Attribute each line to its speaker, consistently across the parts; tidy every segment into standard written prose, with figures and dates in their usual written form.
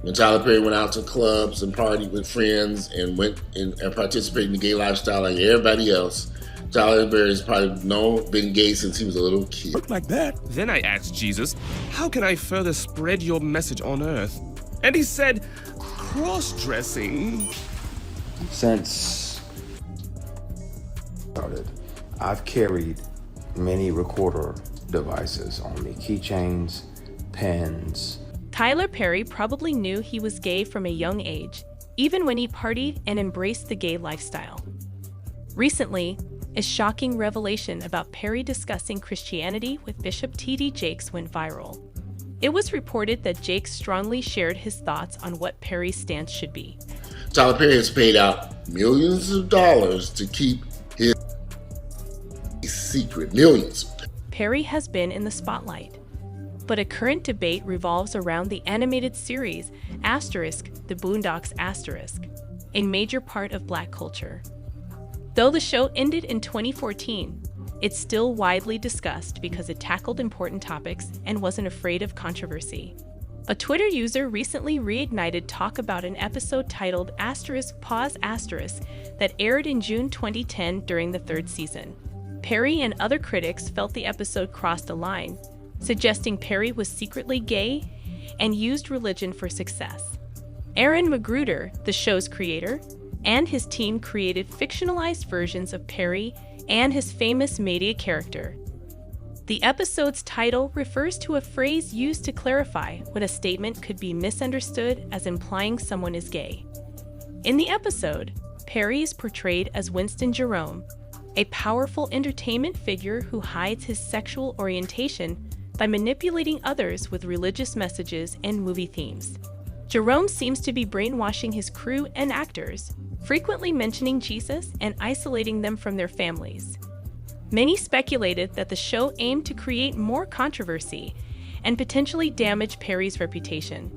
Speaker 1: When Tyler Perry went out to clubs and partied with friends and and participated in the gay lifestyle like everybody else, Tyler Perry's probably been gay since he was a little kid.
Speaker 2: Look like that.
Speaker 3: Then I asked Jesus, how can I further spread your message on earth? And he said, cross-dressing.
Speaker 4: Since started, I've carried many recorder devices on me, keychains, pens.
Speaker 5: Tyler Perry probably knew he was gay from a young age, even when he partied and embraced the gay lifestyle. Recently, a shocking revelation about Perry discussing Christianity with Bishop T.D. Jakes went viral. It was reported that Jakes strongly shared his thoughts on what Perry's stance should be.
Speaker 1: Tyler Perry has paid out millions of dollars to keep his secret. Millions.
Speaker 5: Perry has been in the spotlight, but a current debate revolves around the animated series ** The Boondocks **, a major part of Black culture. Though the show ended in 2014, it's still widely discussed because it tackled important topics and wasn't afraid of controversy. A Twitter user recently reignited talk about an episode titled ** that aired in June 2010 during the third season. Perry and other critics felt the episode crossed a line, suggesting Perry was secretly gay and used religion for success. Aaron Magruder, the show's creator, and his team created fictionalized versions of Perry and his famous media character. The episode's title refers to a phrase used to clarify when a statement could be misunderstood as implying someone is gay. In the episode, Perry is portrayed as Winston Jerome, a powerful entertainment figure who hides his sexual orientation by manipulating others with religious messages and movie themes. Jerome seems to be brainwashing his crew and actors, frequently mentioning Jesus and isolating them from their families. Many speculated that the show aimed to create more controversy and potentially damage Perry's reputation.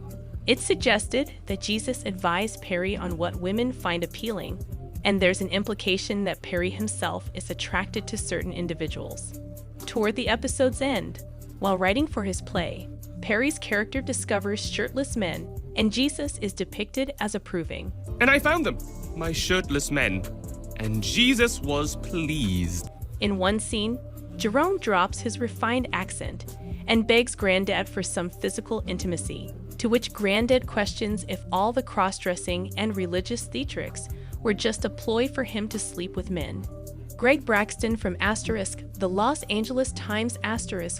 Speaker 5: It suggested that Jesus advised Perry on what women find appealing, and there's an implication that Perry himself is attracted to certain individuals. Toward the episode's end, while writing for his play, Perry's character discovers shirtless men, and Jesus is depicted as approving.
Speaker 3: And I found them, my shirtless men, and Jesus was pleased.
Speaker 5: In one scene, Jerome drops his refined accent and begs Granddad for some physical intimacy, to which Granddad questions if all the cross-dressing and religious theatrics were just a ploy for him to sleep with men. Greg Braxton from the Los Angeles Times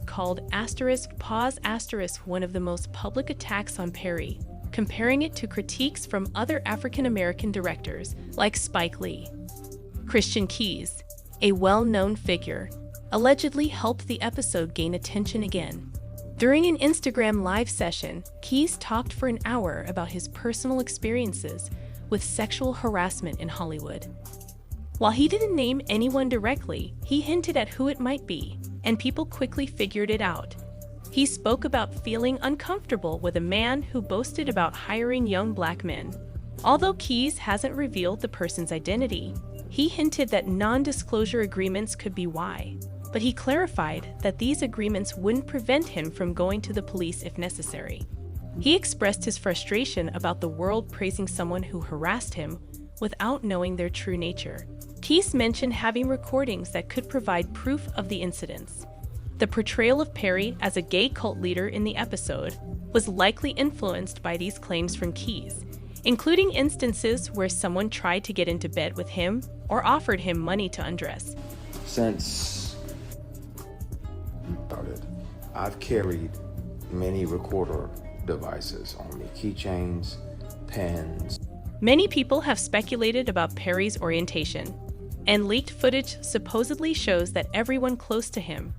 Speaker 5: called one of the most public attacks on Perry, comparing it to critiques from other African-American directors like Spike Lee. Christian Keyes, a well-known figure, allegedly helped the episode gain attention again. During an Instagram live session, Keyes talked for an hour about his personal experiences with sexual harassment in Hollywood. While he didn't name anyone directly, he hinted at who it might be, and people quickly figured it out. He spoke about feeling uncomfortable with a man who boasted about hiring young Black men. Although Keyes hasn't revealed the person's identity, he hinted that non-disclosure agreements could be why, but he clarified that these agreements wouldn't prevent him from going to the police if necessary. He expressed his frustration about the world praising someone who harassed him without knowing their true nature. Keyes mentioned having recordings that could provide proof of the incidents. The portrayal of Perry as a gay cult leader in the episode was likely influenced by these claims from Keyes, including instances where someone tried to get into bed with him or offered him money to undress.
Speaker 4: Since started, I've carried many recorder devices on me, keychains, pens.
Speaker 5: Many people have speculated about Perry's orientation, and leaked footage supposedly shows that everyone close to him,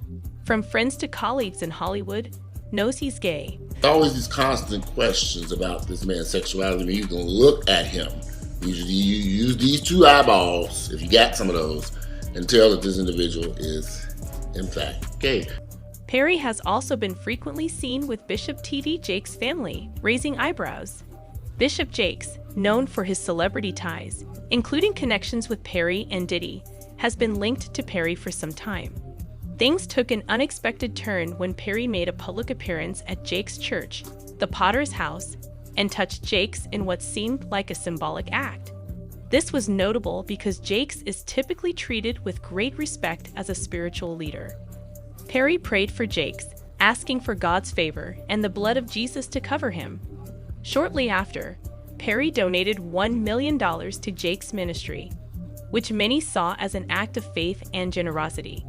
Speaker 5: from friends to colleagues in Hollywood, knows he's gay.
Speaker 1: Always these constant questions about this man's sexuality. I mean, you can look at him. Usually you use these two eyeballs, if you got some of those, and tell that this individual is, in fact, gay.
Speaker 5: Perry has also been frequently seen with Bishop T.D. Jakes' family, raising eyebrows. Bishop Jakes, known for his celebrity ties, including connections with Perry and Diddy, has been linked to Perry for some time. Things took an unexpected turn when Perry made a public appearance at Jakes' church, the Potter's House, and touched Jakes in what seemed like a symbolic act. This was notable because Jakes is typically treated with great respect as a spiritual leader. Perry prayed for Jakes, asking for God's favor and the blood of Jesus to cover him. Shortly after, Perry donated $1 million to Jakes' ministry, which many saw as an act of faith and generosity.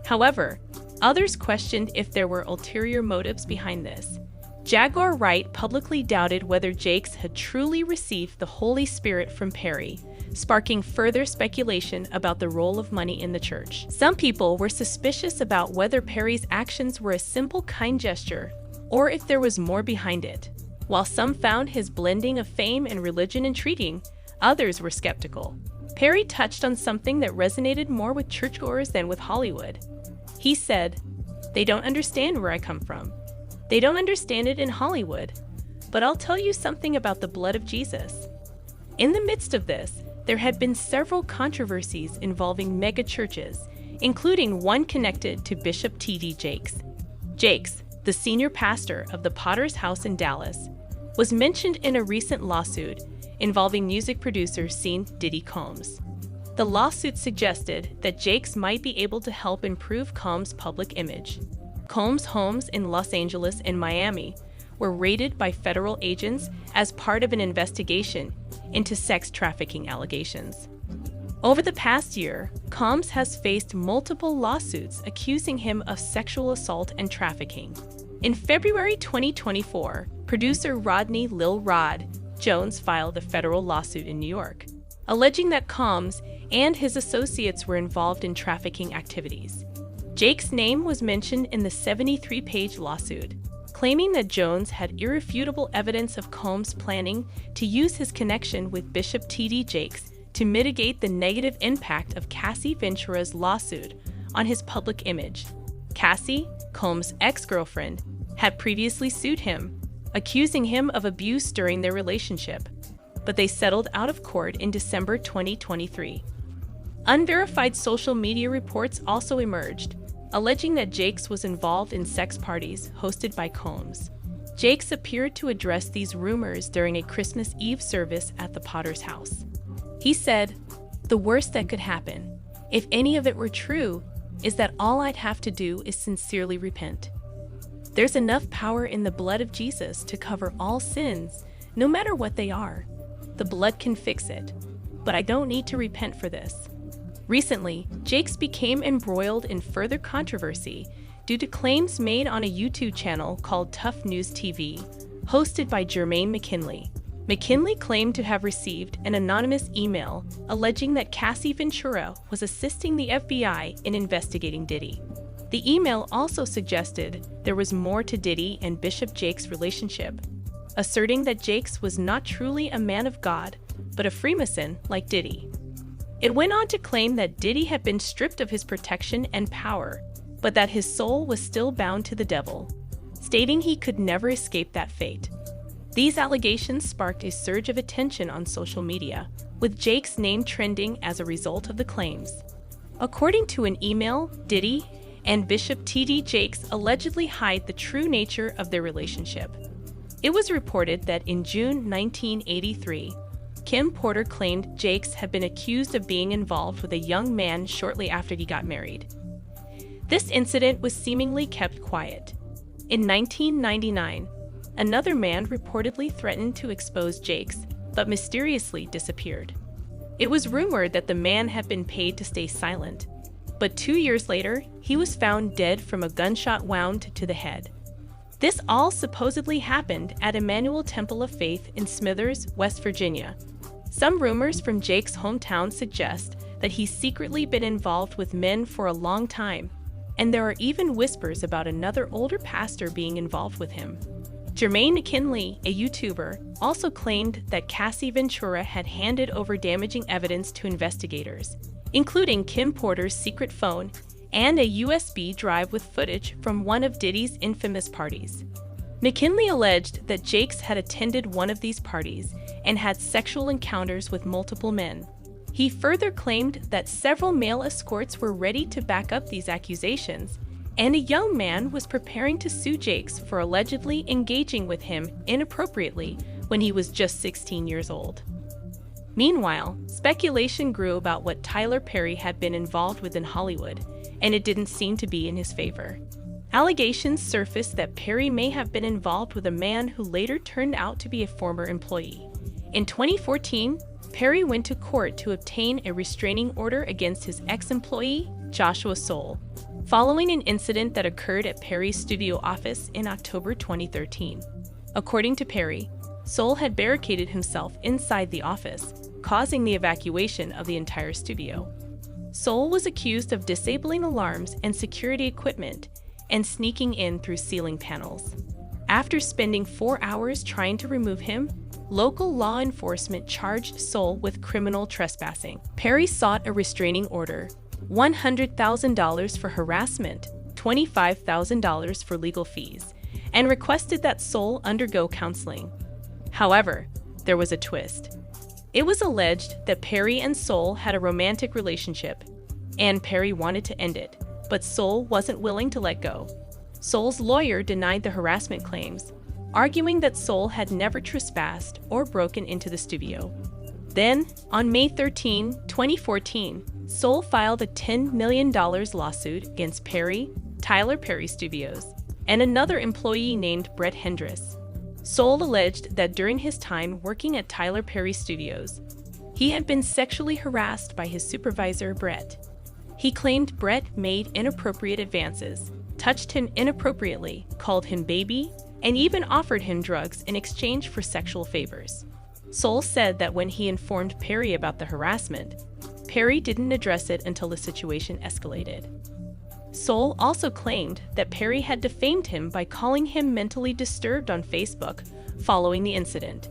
Speaker 5: However, others questioned if there were ulterior motives behind this. Jaguar Wright publicly doubted whether Jakes had truly received the Holy Spirit from Perry, sparking further speculation about the role of money in the church. Some people were suspicious about whether Perry's actions were a simple kind gesture or if there was more behind it. While some found his blending of fame and religion intriguing, others were skeptical. Perry touched on something that resonated more with churchgoers than with Hollywood. He said, "They don't understand where I come from. They don't understand it in Hollywood. But I'll tell you something about the blood of Jesus." In the midst of this, there had been several controversies involving mega-churches, including one connected to Bishop T.D. Jakes. Jakes, the senior pastor of the Potter's House in Dallas, was mentioned in a recent lawsuit involving music producer Diddy Combs. The lawsuit suggested that Jakes might be able to help improve Combs' public image. Combs' homes in Los Angeles and Miami were raided by federal agents as part of an investigation into sex trafficking allegations. Over the past year, Combs has faced multiple lawsuits accusing him of sexual assault and trafficking. In February 2024, producer Rodney Lil Rod Jones filed a federal lawsuit in New York, alleging that Combs and his associates were involved in trafficking activities. Jake's name was mentioned in the 73-page lawsuit, claiming that Jones had irrefutable evidence of Combs' planning to use his connection with Bishop T.D. Jakes to mitigate the negative impact of Cassie Ventura's lawsuit on his public image. Cassie, Combs' ex-girlfriend, had previously sued him, accusing him of abuse during their relationship, but they settled out of court in December 2023. Unverified social media reports also emerged, alleging that Jakes was involved in sex parties hosted by Combs. Jakes appeared to address these rumors during a Christmas Eve service at the Potter's House. He said, "The worst that could happen, if any of it were true, is that all I'd have to do is sincerely repent. There's enough power in the blood of Jesus to cover all sins, no matter what they are. The blood can fix it, but I don't need to repent for this." Recently, Jakes became embroiled in further controversy due to claims made on a YouTube channel called Tough News TV, hosted by Jermaine McKinley. McKinley claimed to have received an anonymous email alleging that Cassie Ventura was assisting the FBI in investigating Diddy. The email also suggested there was more to Diddy and Bishop Jakes' relationship, asserting that Jakes was not truly a man of God, but a Freemason like Diddy. It went on to claim that Diddy had been stripped of his protection and power, but that his soul was still bound to the devil, stating he could never escape that fate. These allegations sparked a surge of attention on social media, with Jakes' name trending as a result of the claims. According to an email, Diddy and Bishop T.D. Jakes allegedly hide the true nature of their relationship. It was reported that in June 1983, Kemp claimed Jakes had been accused of being involved with a young man shortly after he got married. This incident was seemingly kept quiet. In 1999, another man reportedly threatened to expose Jakes, but mysteriously disappeared. It was rumored that the man had been paid to stay silent, but 2 years later, he was found dead from a gunshot wound to the head. This all supposedly happened at Emmanuel Temple of Faith in Smithers, West Virginia. Some rumors from Jake's hometown suggest that he's secretly been involved with men for a long time, and there are even whispers about another older pastor being involved with him. Jermaine McKinley, a YouTuber, also claimed that Cassie Ventura had handed over damaging evidence to investigators, including Kim Porter's secret phone and a USB drive with footage from one of Diddy's infamous parties. McKinley alleged that Jakes had attended one of these parties and had sexual encounters with multiple men. He further claimed that several male escorts were ready to back up these accusations, and a young man was preparing to sue Jakes for allegedly engaging with him inappropriately when he was just 16 years old. Meanwhile, speculation grew about what Tyler Perry had been involved with in Hollywood, and it didn't seem to be in his favor. Allegations surfaced that Perry may have been involved with a man who later turned out to be a former employee. In 2014, Perry went to court to obtain a restraining order against his ex-employee, Joshua Soule, following an incident that occurred at Perry's studio office in October 2013. According to Perry, Soule had barricaded himself inside the office, causing the evacuation of the entire studio. Soule was accused of disabling alarms and security equipment and sneaking in through ceiling panels. After spending 4 hours trying to remove him, local law enforcement charged Soule with criminal trespassing. Perry sought a restraining order, $100,000 for harassment, $25,000 for legal fees, and requested that Soule undergo counseling. However, there was a twist. It was alleged that Perry and Soule had a romantic relationship, and Perry wanted to end it, but Soule wasn't willing to let go. Soule's lawyer denied the harassment claims, arguing that Soule had never trespassed or broken into the studio. Then, on May 13, 2014, Soule filed a $10 million lawsuit against Perry, Tyler Perry Studios, and another employee named Brett Hendress. Soule alleged that during his time working at Tyler Perry Studios, he had been sexually harassed by his supervisor, Brett. He claimed Brett made inappropriate advances, touched him inappropriately, called him baby, and even offered him drugs in exchange for sexual favors. Soule said that when he informed Perry about the harassment, Perry didn't address it until the situation escalated. Soule also claimed that Perry had defamed him by calling him mentally disturbed on Facebook following the incident.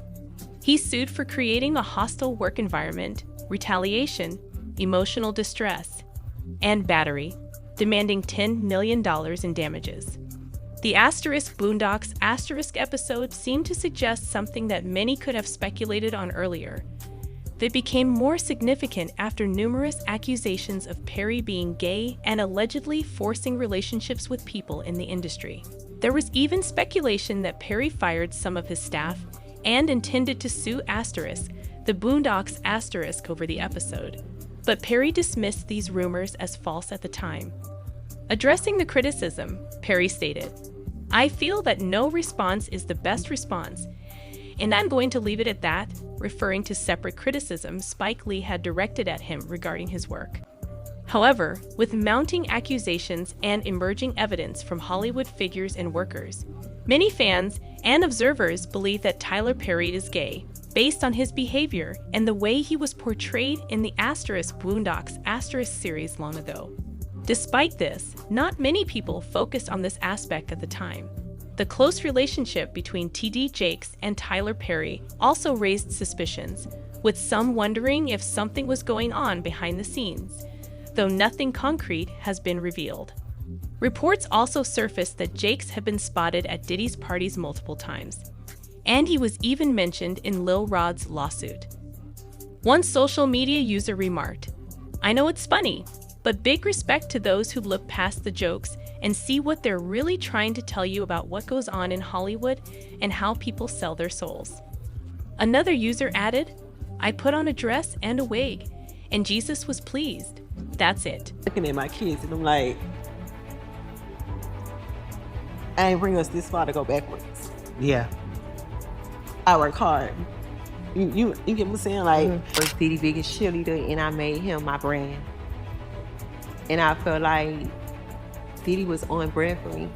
Speaker 5: He sued for creating a hostile work environment, retaliation, emotional distress, and battery, demanding $10 million in damages. The Boondocks episode seemed to suggest something that many could have speculated on earlier. They became more significant after numerous accusations of Perry being gay and allegedly forcing relationships with people in the industry. There was even speculation that Perry fired some of his staff and intended to sue the Boondocks over the episode, but Perry dismissed these rumors as false at the time. Addressing the criticism, Perry stated, "I feel that no response is the best response, and I'm going to leave it at that," referring to separate criticism Spike Lee had directed at him regarding his work. However, with mounting accusations and emerging evidence from Hollywood figures and workers, many fans and observers believe that Tyler Perry is gay, based on his behavior and the way he was portrayed in the Boondocks series long ago. Despite this, not many people focused on this aspect at the time. The close relationship between T.D. Jakes and Tyler Perry also raised suspicions, with some wondering if something was going on behind the scenes, though nothing concrete has been revealed. Reports also surfaced that Jakes had been spotted at Diddy's parties multiple times, and he was even mentioned in Lil Rod's lawsuit. One social media user remarked, "I know it's funny, but big respect to those who look past the jokes and see what they're really trying to tell you about what goes on in Hollywood and how people sell their souls." Another user added, "I put on a dress and a wig, and Jesus was pleased. That's it."
Speaker 2: Looking at my kids and I'm like, I ain't bring us this far to go backwards.
Speaker 6: Yeah.
Speaker 2: I work hard. You get what I'm saying? Like,
Speaker 6: was Diddy's biggest cheerleader, and I made him my brand. And I felt like Diddy was on brand for me.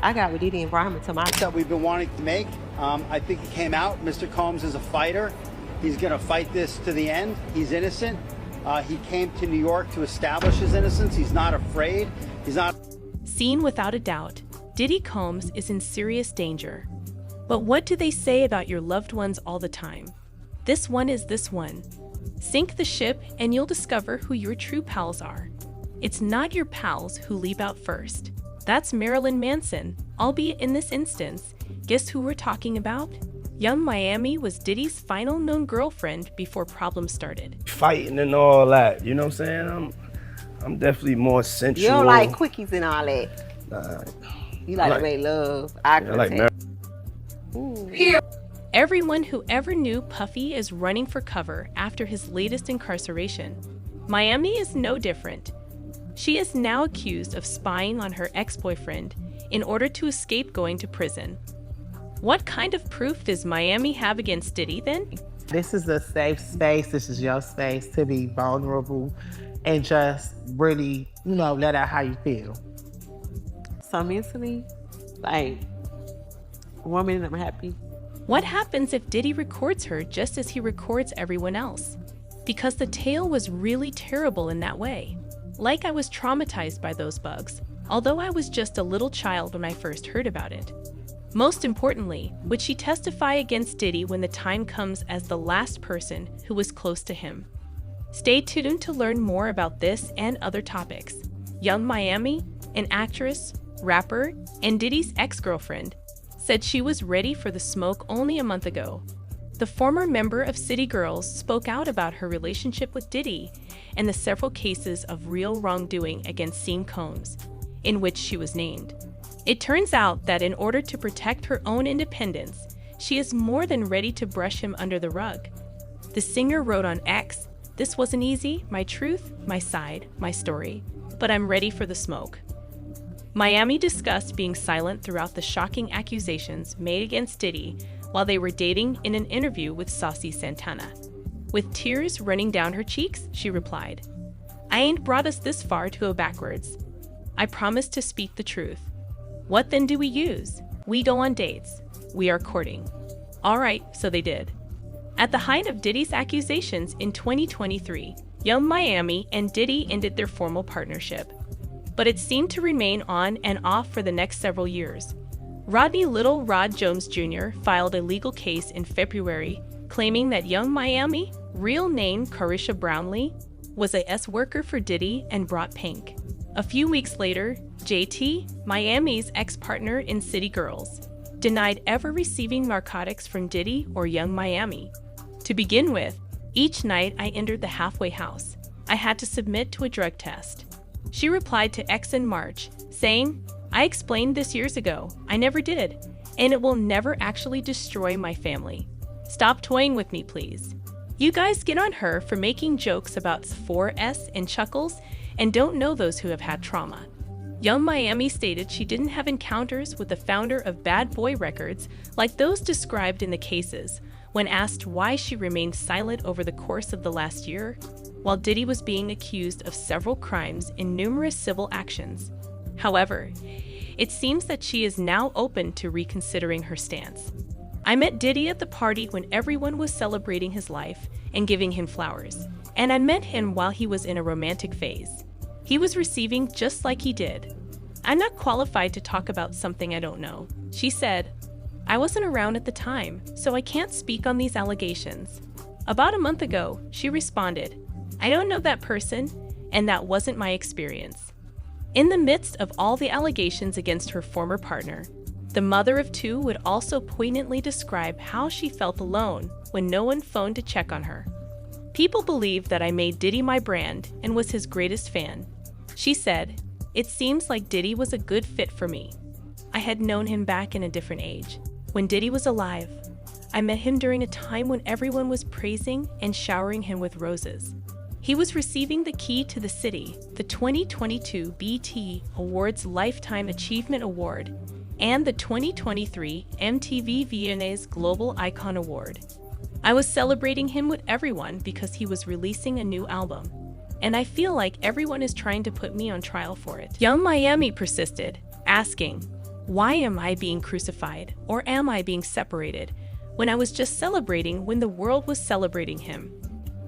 Speaker 6: I got with Diddy and brought him to my...
Speaker 7: That we've been wanting to make. I think it came out. Mr. Combs is a fighter. He's going to fight this to the end. He's innocent. He came to New York to establish his innocence. He's not afraid. He's not...
Speaker 5: Seen without a doubt, Diddy Combs is in serious danger. But what do they say about your loved ones all the time? This one is this one. Sink the ship and you'll discover who your true pals are. It's not your pals who leap out first. That's Marilyn Manson, albeit in this instance. Guess who we're talking about? Young Miami was Diddy's final known girlfriend before problems started.
Speaker 8: Fighting and all that, you know what I'm saying? I'm definitely more sensual.
Speaker 6: You don't like quickies and all that.
Speaker 8: Nah,
Speaker 6: You like to make love. I
Speaker 8: like
Speaker 5: Everyone who ever knew Puffy is running for cover after his latest incarceration. Miami is no different. She is now accused of spying on her ex-boyfriend in order to escape going to prison. What kind of proof does Miami have against Diddy then?
Speaker 9: This is a safe space. This is your space to be vulnerable and just really, let out how you feel.
Speaker 2: So mentally, like, 1 minute I'm happy.
Speaker 5: What happens if Diddy records her just as he records everyone else? Because the tale was really terrible in that way. Like I was traumatized by those bugs, although I was just a little child when I first heard about it. Most importantly, would she testify against Diddy when the time comes as the last person who was close to him? Stay tuned to learn more about this and other topics. Young Miami, an actress, rapper, and Diddy's ex-girlfriend, said she was ready for the smoke only a month ago. The former member of City Girls spoke out about her relationship with Diddy and the several cases of real wrongdoing against Sean Combs, in which she was named. It turns out that in order to protect her own independence, she is more than ready to brush him under the rug. The singer wrote on X, "This wasn't easy, my truth, my side, my story, but I'm ready for the smoke." Miami discussed being silent throughout the shocking accusations made against Diddy while they were dating in an interview with Saucy Santana. With tears running down her cheeks, she replied, "I ain't brought us this far to go backwards. I promise to speak the truth. What then do we use? We go on dates. We are courting." All right, so they did. At the height of Diddy's accusations in 2023, Young Miami and Diddy ended their formal partnership. But it seemed to remain on and off for the next several years. Rodney Little Rod Jones Jr. filed a legal case in February claiming that Young Miami, real name Carisha Brownlee, was a S-worker for Diddy and brought Pink. A few weeks later, JT, Miami's ex-partner in City Girls, denied ever receiving narcotics from Diddy or Young Miami. To begin with, each night I entered the halfway house. I had to submit to a drug test. She replied to X in March, saying, "I explained this years ago. I never did, and it will never actually destroy my family. Stop toying with me, please." You guys get on her for making jokes about 4S and Chuckles and don't know those who have had trauma. Young Miami stated she didn't have encounters with the founder of Bad Boy Records like those described in the cases when asked why she remained silent over the course of the last year, while Diddy was being accused of several crimes in numerous civil actions. However, it seems that she is now open to reconsidering her stance. "I met Diddy at the party when everyone was celebrating his life and giving him flowers, and I met him while he was in a romantic phase. He was receiving just like he did. I'm not qualified to talk about something I don't know." She said, "I wasn't around at the time, so I can't speak on these allegations." About a month ago, she responded, "I don't know that person, and that wasn't my experience." In the midst of all the allegations against her former partner, the mother of two would also poignantly describe how she felt alone when no one phoned to check on her. "People believe that I made Diddy my brand and was his greatest fan." She said, "It seems like Diddy was a good fit for me. I had known him back in a different age, when Diddy was alive. I met him during a time when everyone was praising and showering him with roses. He was receiving the Key to the City, the 2022 BET Awards Lifetime Achievement Award, and the 2023 MTV VMAs Global Icon Award. I was celebrating him with everyone because he was releasing a new album, and I feel like everyone is trying to put me on trial for it." Young Miami persisted, asking, "Why am I being crucified, or am I being separated, when I was just celebrating when the world was celebrating him?"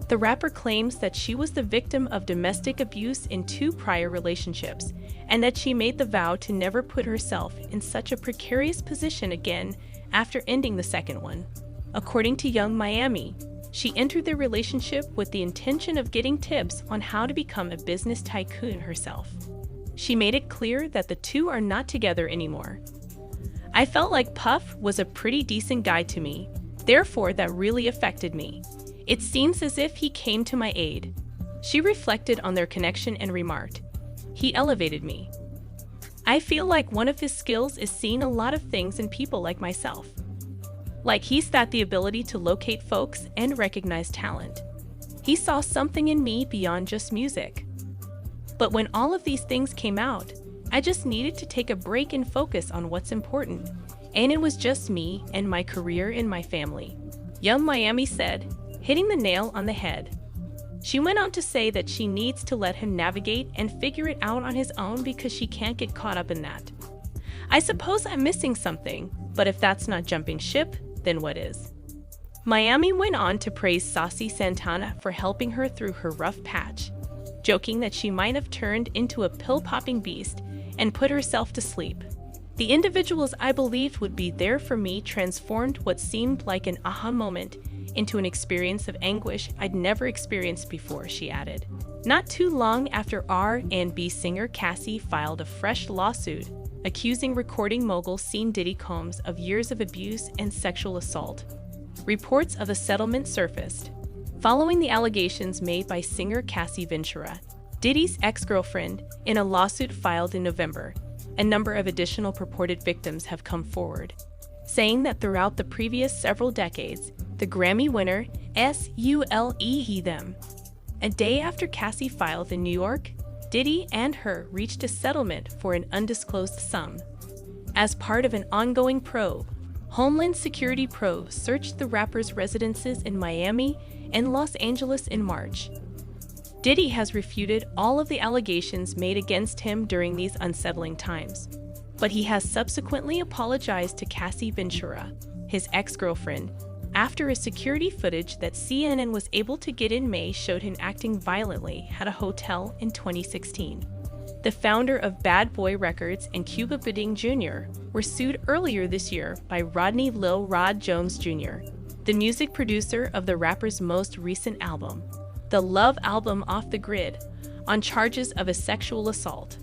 Speaker 5: The rapper claims that she was the victim of domestic abuse in 2 prior relationships, and that she made the vow to never put herself in such a precarious position again after ending the second one. According to Young Miami, she entered the relationship with the intention of getting tips on how to become a business tycoon herself. She made it clear that the two are not together anymore. "I felt like Puff was a pretty decent guy to me, therefore that really affected me. It seems as if he came to my aid." She reflected on their connection and remarked, "He elevated me. I feel like one of his skills is seeing a lot of things in people like myself." Like he's got the ability to locate folks and recognize talent. He saw something in me beyond just music. But when all of these things came out, I just needed to take a break and focus on what's important. And it was just me and my career and my family. Young Miami said, hitting the nail on the head. She went on to say that she needs to let him navigate and figure it out on his own because she can't get caught up in that. I suppose I'm missing something, but if that's not jumping ship, then what is? Miami went on to praise Saucy Santana for helping her through her rough patch, joking that she might have turned into a pill-popping beast and put herself to sleep. The individuals I believed would be there for me transformed what seemed like an aha moment into an experience of anguish I'd never experienced before, she added. Not too long after R&B singer Cassie filed a fresh lawsuit accusing recording mogul Sean Diddy Combs of years of abuse and sexual assault. Reports of a settlement surfaced. Following the allegations made by singer Cassie Ventura, Diddy's ex-girlfriend, in a lawsuit filed in November, a number of additional purported victims have come forward, saying that throughout the previous several decades, the Grammy winner SULE them. A day after Cassie filed in New York, Diddy and her reached a settlement for an undisclosed sum. As part of an ongoing probe, Homeland Security probes searched the rapper's residences in Miami and Los Angeles in March. Diddy has refuted all of the allegations made against him during these unsettling times, but he has subsequently apologized to Cassie Ventura, his ex-girlfriend, after a security footage that CNN was able to get in May showed him acting violently at a hotel in 2016. The founder of Bad Boy Records and Cuba Gooding Jr. were sued earlier this year by Rodney Lil Rod Jones Jr., the music producer of the rapper's most recent album, the Love album Off the Grid, on charges of a sexual assault.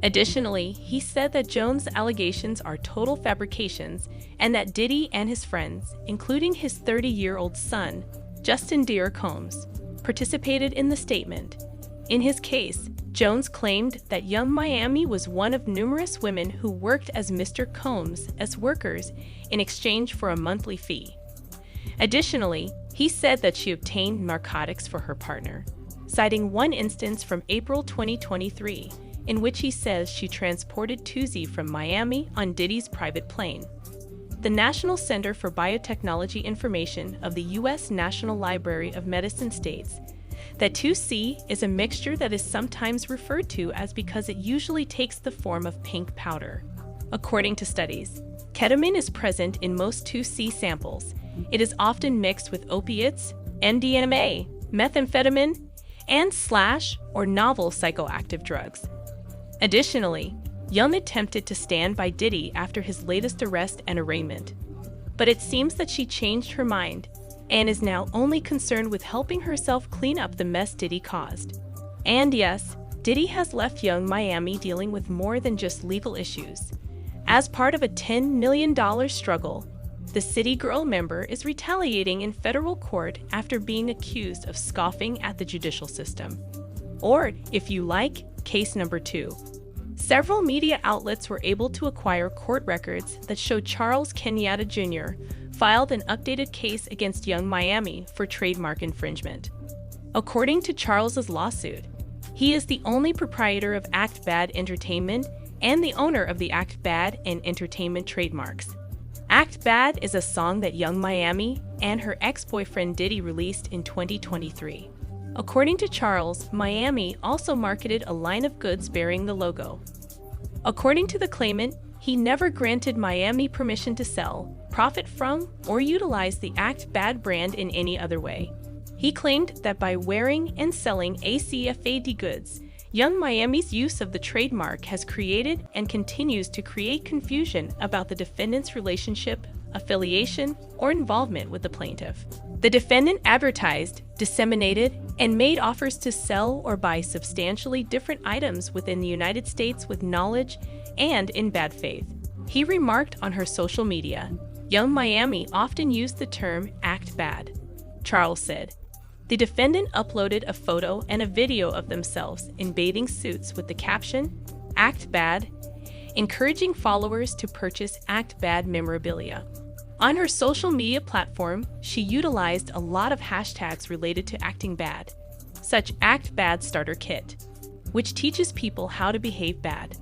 Speaker 5: Additionally, he said that Jones' allegations are total fabrications and that Diddy and his friends, including his 30-year-old son, Justin Deere Combs, participated in the statement. In his case, Jones claimed that Young Miami was one of numerous women who worked as Mr. Combs as workers in exchange for a monthly fee. Additionally, he said that she obtained narcotics for her partner, citing one instance from April 2023, in which he says she transported Tuzi from Miami on Diddy's private plane. The National Center for Biotechnology Information of the U.S. National Library of Medicine states that 2C is a mixture that is sometimes referred to as because it usually takes the form of pink powder. According to studies, ketamine is present in most 2C samples. It is often mixed with opiates, MDMA, methamphetamine, and / or novel psychoactive drugs. Additionally, Young attempted to stand by Diddy after his latest arrest and arraignment, but it seems that she changed her mind and is now only concerned with helping herself clean up the mess Diddy caused. And yes, Diddy has left Young Miami dealing with more than just legal issues. As part of a $10 million struggle, the City Girl member is retaliating in federal court after being accused of scoffing at the judicial system. Or, if you like, case number 2. Several media outlets were able to acquire court records that show Charles Kenyatta Jr. filed an updated case against Young Miami for trademark infringement. According to Charles's lawsuit, he is the only proprietor of Act Bad Entertainment and the owner of the Act Bad and Entertainment trademarks. Act Bad is a song that Young Miami and her ex-boyfriend Diddy released in 2023. According to Charles, Miami also marketed a line of goods bearing the logo. According to the claimant, he never granted Miami permission to sell, profit from, or utilize the Act Bad brand in any other way. He claimed that by wearing and selling ACFAD goods, Young Miami's use of the trademark has created and continues to create confusion about the defendant's relationship, affiliation, or involvement with the plaintiff. The defendant advertised, disseminated, and made offers to sell or buy substantially different items within the United States with knowledge and in bad faith. He remarked on her social media, Young Miami often used the term act bad. Charles said, the defendant uploaded a photo and a video of themselves in bathing suits with the caption, Act Bad, encouraging followers to purchase Act Bad memorabilia. On her social media platform, she utilized a lot of hashtags related to acting bad, such Act Bad Starter Kit, which teaches people how to behave bad.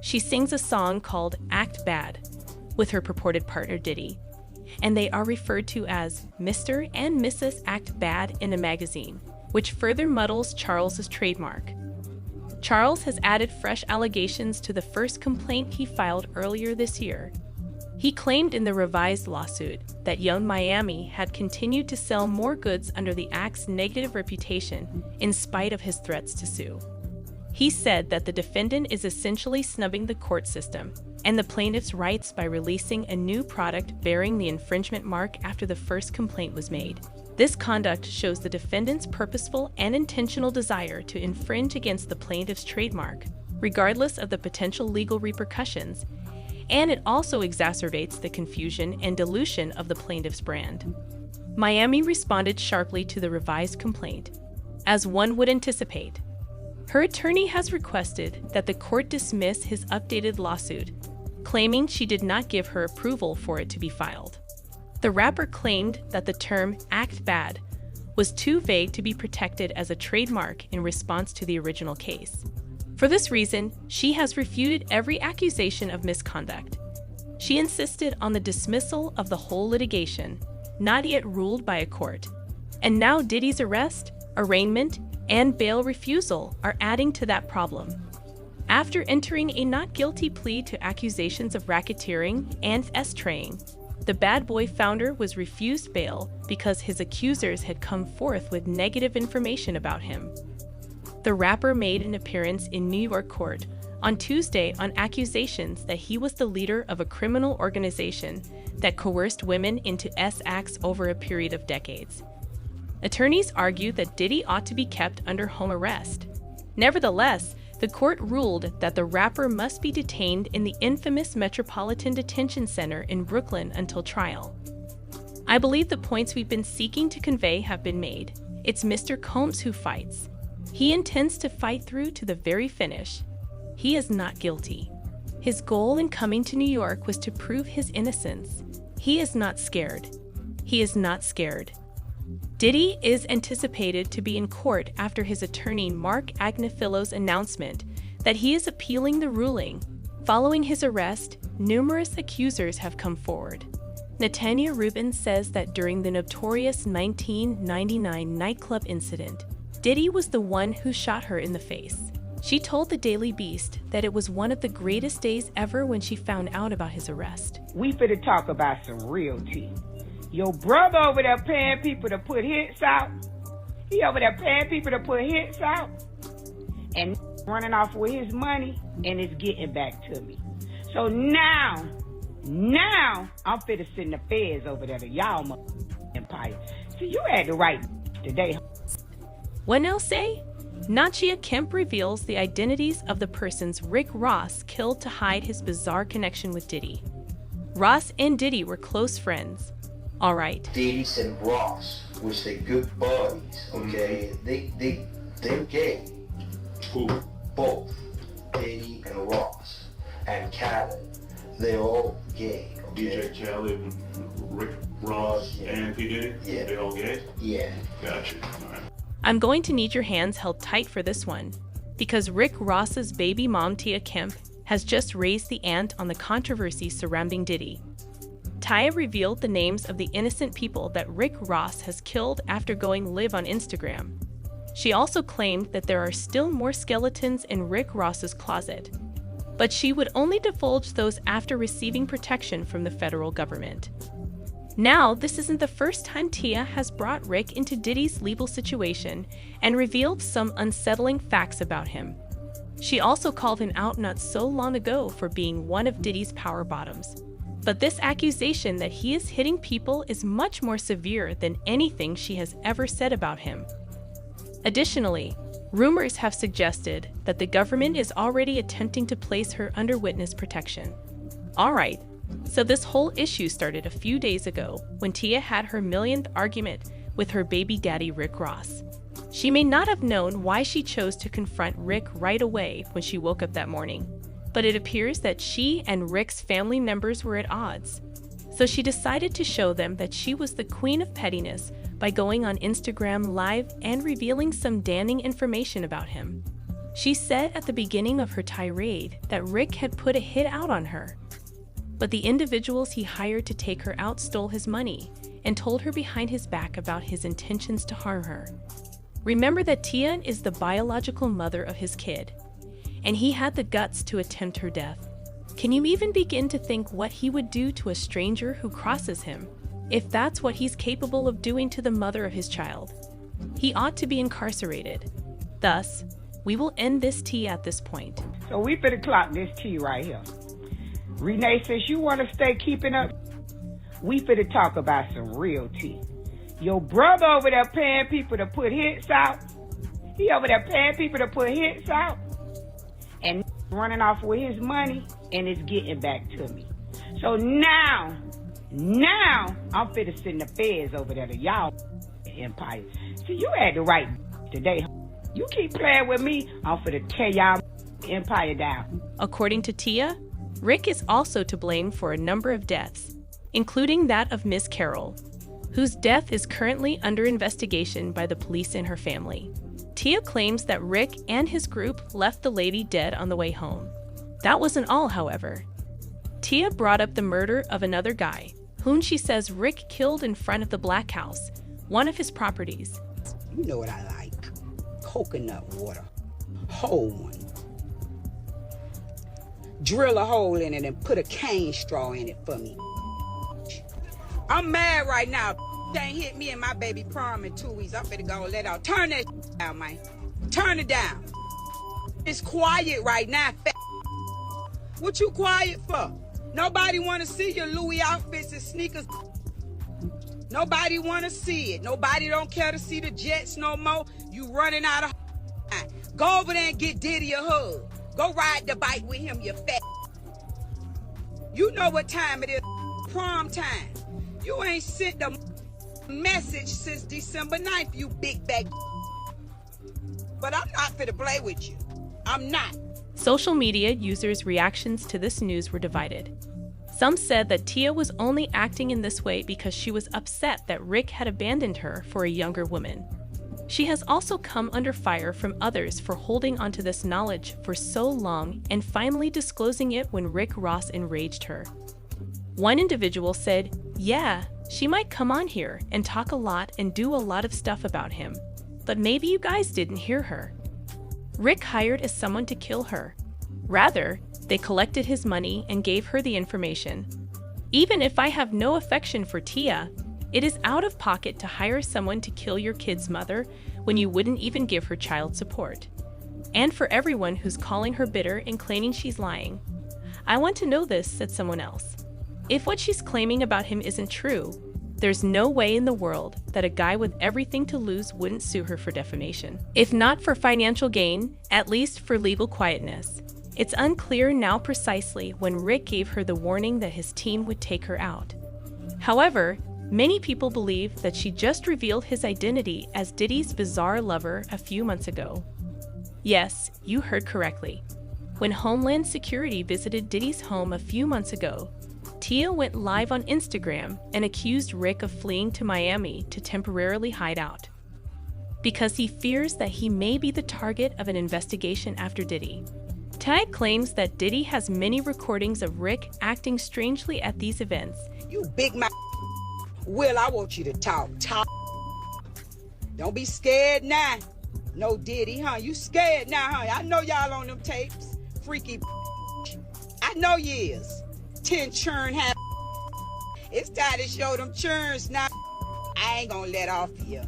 Speaker 5: She sings a song called Act Bad with her purported partner Diddy, and they are referred to as Mr. and Mrs. Act Bad in a magazine, which further muddles Charles's trademark. Charles has added fresh allegations to the first complaint he filed earlier this year. He claimed in the revised lawsuit that Young Miami had continued to sell more goods under the act's negative reputation in spite of his threats to sue. He said that the defendant is essentially snubbing the court system and the plaintiff's rights by releasing a new product bearing the infringement mark after the first complaint was made. This conduct shows the defendant's purposeful and intentional desire to infringe against the plaintiff's trademark, regardless of the potential legal repercussions, and it also exacerbates the confusion and dilution of the plaintiff's brand. Miami responded sharply to the revised complaint, as one would anticipate. Her attorney has requested that the court dismiss his updated lawsuit, claiming she did not give her approval for it to be filed. The rapper claimed that the term Act Bad was too vague to be protected as a trademark in response to the original case. For this reason, she has refuted every accusation of misconduct. She insisted on the dismissal of the whole litigation, not yet ruled by a court. And now Diddy's arrest, arraignment, and bail refusal are adding to that problem. After entering a not guilty plea to accusations of racketeering and S-traying, the Bad Boy founder was refused bail because his accusers had come forth with negative information about him. The rapper made an appearance in New York court on Tuesday on accusations that he was the leader of a criminal organization that coerced women into S-acts over a period of decades. Attorneys argue that Diddy ought to be kept under home arrest. Nevertheless, the court ruled that the rapper must be detained in the infamous Metropolitan Detention Center in Brooklyn until trial. I believe the points we've been seeking to convey have been made. It's Mr. Combs who fights. He intends to fight through to the very finish. He is not guilty. His goal in coming to New York was to prove his innocence. He is not scared. He is not scared. Diddy is anticipated to be in court after his attorney Mark Agnifillo's announcement that he is appealing the ruling. Following his arrest, numerous accusers have come forward. Natanya Rubin says that during the notorious 1999 nightclub incident, Diddy was the one who shot her in the face. She told the Daily Beast that it was one of the greatest days ever when she found out about his arrest.
Speaker 10: We finna talk about some real tea. Your brother over there paying people to put hits out. He over there paying people to put hits out and running off with his money, and it's getting back to me. So now I'm finna send the feds over there to y'all empire. So you had the right today.
Speaker 5: What else say? Nachia Kemp reveals the identities of the persons Rick Ross killed to hide his bizarre connection with Diddy. Ross and Diddy were close friends. All right.
Speaker 11: Diddy and Ross, which they good buddies, okay? They're gay.
Speaker 12: Who?
Speaker 11: Both. Diddy and Ross. And Khaled. They're all gay, okay?
Speaker 12: DJ Khaled, Rick Ross, and P. Diddy?
Speaker 11: Yeah.
Speaker 12: They all gay?
Speaker 11: Yeah.
Speaker 12: Gotcha. All right.
Speaker 5: I'm going to need your hands held tight for this one, because Rick Ross's baby mom, Tia Kemp, has just raised the ante on the controversy surrounding Diddy. Tia revealed the names of the innocent people that Rick Ross has killed after going live on Instagram. She also claimed that there are still more skeletons in Rick Ross's closet, but she would only divulge those after receiving protection from the federal government. Now, this isn't the first time Tia has brought Rick into Diddy's legal situation and revealed some unsettling facts about him. She also called him out not so long ago for being one of Diddy's power bottoms. But this accusation that he is hitting people is much more severe than anything she has ever said about him. Additionally, rumors have suggested that the government is already attempting to place her under witness protection. All right. So this whole issue started a few days ago when Tia had her millionth argument with her baby daddy Rick Ross. She may not have known why she chose to confront Rick right away when she woke up that morning, but it appears that she and Rick's family members were at odds. So she decided to show them that she was the queen of pettiness by going on Instagram Live and revealing some damning information about him. She said at the beginning of her tirade that Rick had put a hit out on her. But the individuals he hired to take her out stole his money and told her behind his back about his intentions to harm her. Remember that Tia is the biological mother of his kid, and he had the guts to attempt her death. Can you even begin to think what he would do to a stranger who crosses him, if that's what he's capable of doing to the mother of his child? He ought to be incarcerated. Thus, we will end this tea at this point.
Speaker 10: So we finna clock this tea right here. Renee says you want to stay keeping up. We finna talk about some real tea. Your brother over there paying people to put hits out. He over there paying people to put hits out. And running off with his money, and it's getting back to me. So now I'm finna send the feds over there to y'all empire. See, you had the right today. You keep playing with me, I'm finna tear y'all empire down.
Speaker 5: According to Tia, Rick is also to blame for a number of deaths, including that of Miss Carol, whose death is currently under investigation by the police and her family. Tia claims that Rick and his group left the lady dead on the way home. That wasn't all, however. Tia brought up the murder of another guy, whom she says Rick killed in front of the Black House, one of his properties.
Speaker 13: You know what I like. Coconut water. Whole one. Drill a hole in it and put a cane straw in it for me. I'm mad right now. Ain't hit me and my baby prom in 2 weeks. I'm finna go let out. Turn that down, man. Turn it down. It's quiet right now. What you quiet for? Nobody wanna see your Louis outfits and sneakers. Nobody wanna see it. Nobody don't care to see the Jets no more. You running out of time. Go over there and get Diddy a hug. Go ride the bike with him, you fat. You know what time it is. Prom time. You ain't sent the message since December 9th, you big bag. But I'm not finna play with you. I'm not.
Speaker 5: Social media users' reactions to this news were divided. Some said that Tia was only acting in this way because she was upset that Rick had abandoned her for a younger woman. She has also come under fire from others for holding onto this knowledge for so long and finally disclosing it when Rick Ross enraged her. One individual said, "Yeah, she might come on here and talk a lot and do a lot of stuff about him, but maybe you guys didn't hear her. Rick hired as someone to kill her. Rather, they collected his money and gave her the information. Even if I have no affection for Tia, it is out of pocket to hire someone to kill your kid's mother when you wouldn't even give her child support. And for everyone who's calling her bitter and claiming she's lying, I want to know this," said someone else. "If what she's claiming about him isn't true, there's no way in the world that a guy with everything to lose wouldn't sue her for defamation. If not for financial gain, at least for legal quietness." It's unclear now precisely when Rick gave her the warning that his team would take her out. However, many people believe that she just revealed his identity as Diddy's bizarre lover a few months ago. Yes, you heard correctly. When Homeland Security visited Diddy's home a few months ago, Tia went live on Instagram and accused Rick of fleeing to Miami to temporarily hide out, because he fears that he may be the target of an investigation after Diddy. Tia claims that Diddy has many recordings of Rick acting strangely at these events.
Speaker 13: You big mouth. Will, I want you to talk. Don't be scared now. No Diddy, huh? You scared now, huh? I know y'all on them tapes. Freaky. I know you is. 10 churn have. It's time to show them churns now. I ain't gonna let off you.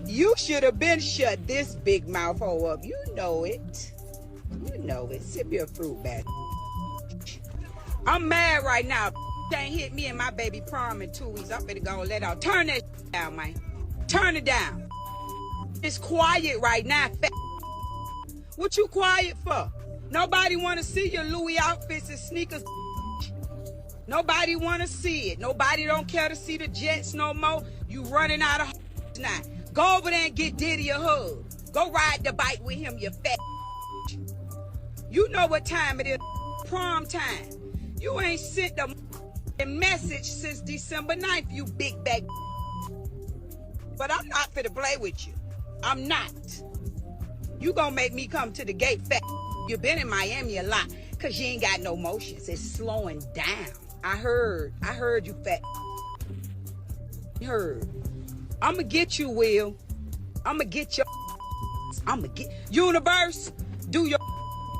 Speaker 13: You should have been shut this big mouth hole up. You know it. You know it. Sip your fruit back. I'm mad right now. Ain't hit me and my baby prom in 2 weeks. I'm finna go let out. Turn that down, man. Turn it down. It's quiet right now. What you quiet for? Nobody wanna see your Louis outfits and sneakers. Nobody wanna see it. Nobody don't care to see the Jets no more. You running out of now. Go over there and get Diddy a hug. Go ride the bike with him, you fat. You know what time it is. Prom time. You ain't sent a message since December 9th, you big bag. But I'm not finna play with you. I'm not. You gonna make me come to the gate fat. You been in Miami a lot, cause you ain't got no motions. It's slowing down. I heard you fat. You heard. I'ma get you, Will. I'ma get your. I'ma get Universe. Do your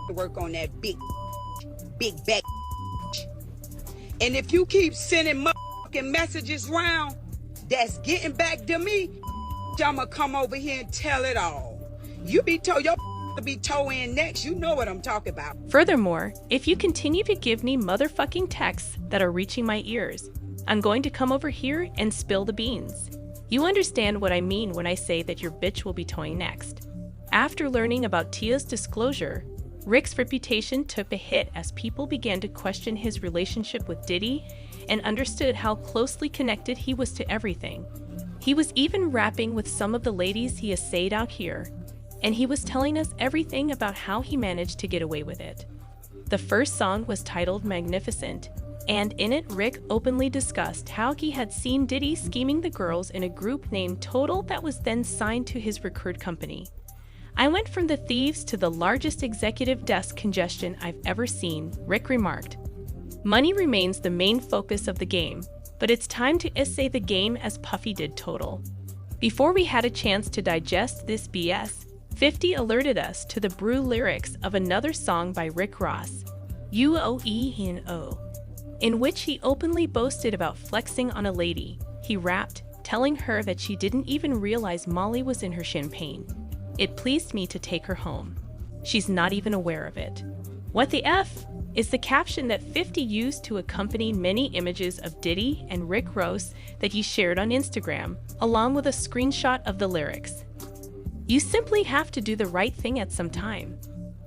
Speaker 13: work on that big back. And if you keep sending motherfucking messages round, that's getting back to me. I'ma come over here and tell it all. You be told your to be toe in next. You know what I'm talking about.
Speaker 5: Furthermore, if you continue to give me motherfucking texts that are reaching my ears, I'm going to come over here and spill the beans. You understand what I mean when I say that your bitch will be towing next. After learning about Tia's disclosure, Rick's reputation took a hit as people began to question his relationship with Diddy and understood how closely connected he was to everything. He was even rapping with some of the ladies he essayed out here, and he was telling us everything about how he managed to get away with it. The first song was titled Magnificent, and in it Rick openly discussed how he had seen Diddy scheming the girls in a group named Total that was then signed to his record company. I went from the thieves to the largest executive desk congestion I've ever seen, Rick remarked. Money remains the main focus of the game, but it's time to essay the game as Puffy did Total. Before we had a chance to digest this BS, 50 alerted us to the brew lyrics of another song by Rick Ross, UOENO, in which he openly boasted about flexing on a lady. He rapped, telling her that she didn't even realize Molly was in her champagne. It pleased me to take her home. She's not even aware of it. What the F is the caption that 50 used to accompany many images of Diddy and Rick Ross that he shared on Instagram, along with a screenshot of the lyrics. You simply have to do the right thing at some time.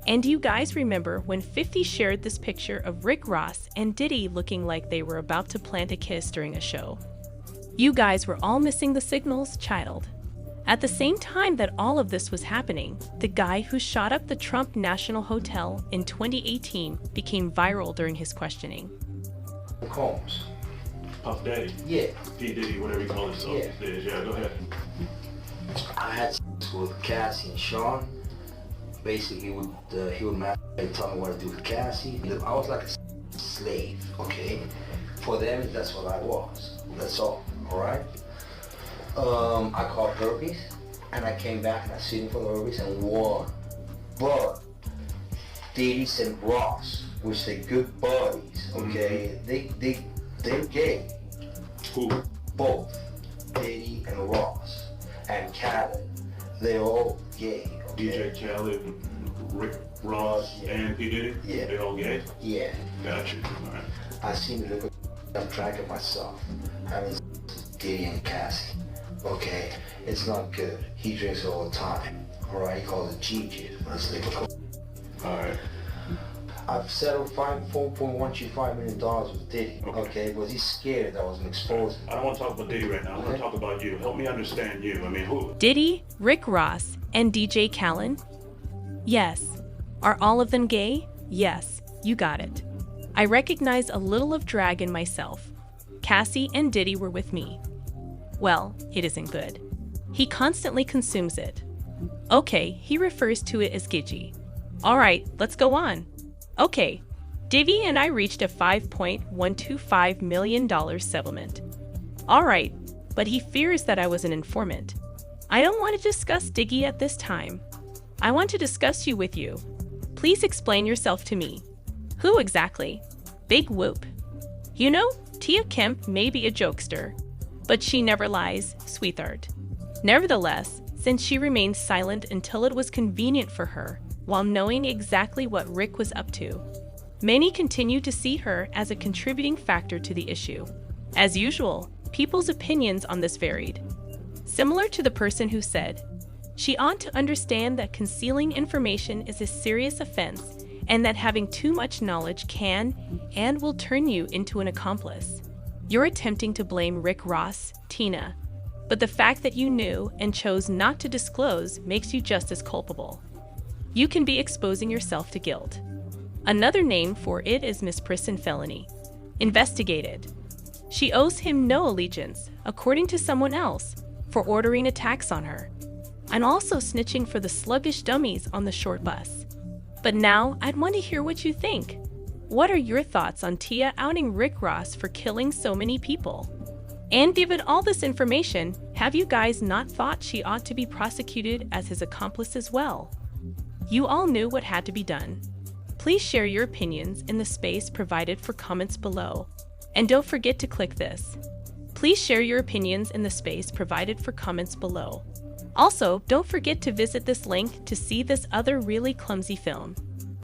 Speaker 5: And do you guys remember when 50 shared this picture of Rick Ross and Diddy looking like they were about to plant a kiss during a show? You guys were all missing the signals, child. At the same time that all of this was happening, the guy who shot up the Trump National Hotel in 2018 became viral during his questioning.
Speaker 11: Combs.
Speaker 12: Puff Daddy?
Speaker 11: Yeah.
Speaker 12: P. Diddy, whatever you call himself. Yeah, go ahead.
Speaker 11: I had sex with Cassie and Sean. Basically, he would marry and tell me what to do with Cassie. I was like a slave, okay? For them, that's what I was. That's all right? I caught herpes, and I came back and I sued him for the herpes and won. But Diddy and Ross, which they're good buddies, okay? They're gay.
Speaker 12: Who?
Speaker 11: Both. Diddy and Ross. And Khaled. They're all gay. Okay?
Speaker 12: DJ Khaled, Rick Ross, and P. Diddy?
Speaker 11: Yeah.
Speaker 12: They all gay?
Speaker 11: Yeah.
Speaker 12: Gotcha. All right.
Speaker 11: I seen the look I'm tracking myself. Having Diddy and Cassie. Okay, it's not good. He drinks all the time. Alright, he calls it Gigi. Let's leave it.
Speaker 12: Alright.
Speaker 11: I've settled $4.125 million with Diddy. Okay, but he's scared that I was an exposed.
Speaker 12: I don't want to talk about Diddy right now. I want to talk about you. Help me understand you. I mean, who?
Speaker 5: Diddy, Rick Ross, and DJ Khaled? Yes. Are all of them gay? Yes, you got it. I recognize a little of drag in myself. Cassie and Diddy were with me. Well, it isn't good. He constantly consumes it. Okay, he refers to it as Gigi. Alright, let's go on. Okay, Diddy and I reached a $5.125 million settlement. Alright, but he fears that I was an informant. I don't want to discuss Diggy at this time. I want to discuss you with you. Please explain yourself to me. Who exactly? Big whoop. You know, Tia Kemp may be a jokester, but she never lies, sweetheart. Nevertheless, since she remained silent until it was convenient for her, while knowing exactly what Rick was up to, many continued to see her as a contributing factor to the issue. As usual, people's opinions on this varied. Similar to the person who said, she ought to understand that concealing information is a serious offense and that having too much knowledge can and will turn you into an accomplice. You're attempting to blame Rick Ross, Tina, but the fact that you knew and chose not to disclose makes you just as culpable. You can be exposing yourself to guilt. Another name for it is misprision felony. Investigated. She owes him no allegiance, according to someone else, for ordering attacks on her, and also snitching for the sluggish dummies on the short bus. But now, I'd want to hear what you think. What are your thoughts on Tia outing Rick Ross for killing so many people? And given all this information, have you guys not thought she ought to be prosecuted as his accomplice as well? You all knew what had to be done. Please share your opinions in the space provided for comments below. And don't forget to click this. Please share your opinions in the space provided for comments below. Also, don't forget to visit this link to see this other really clumsy film.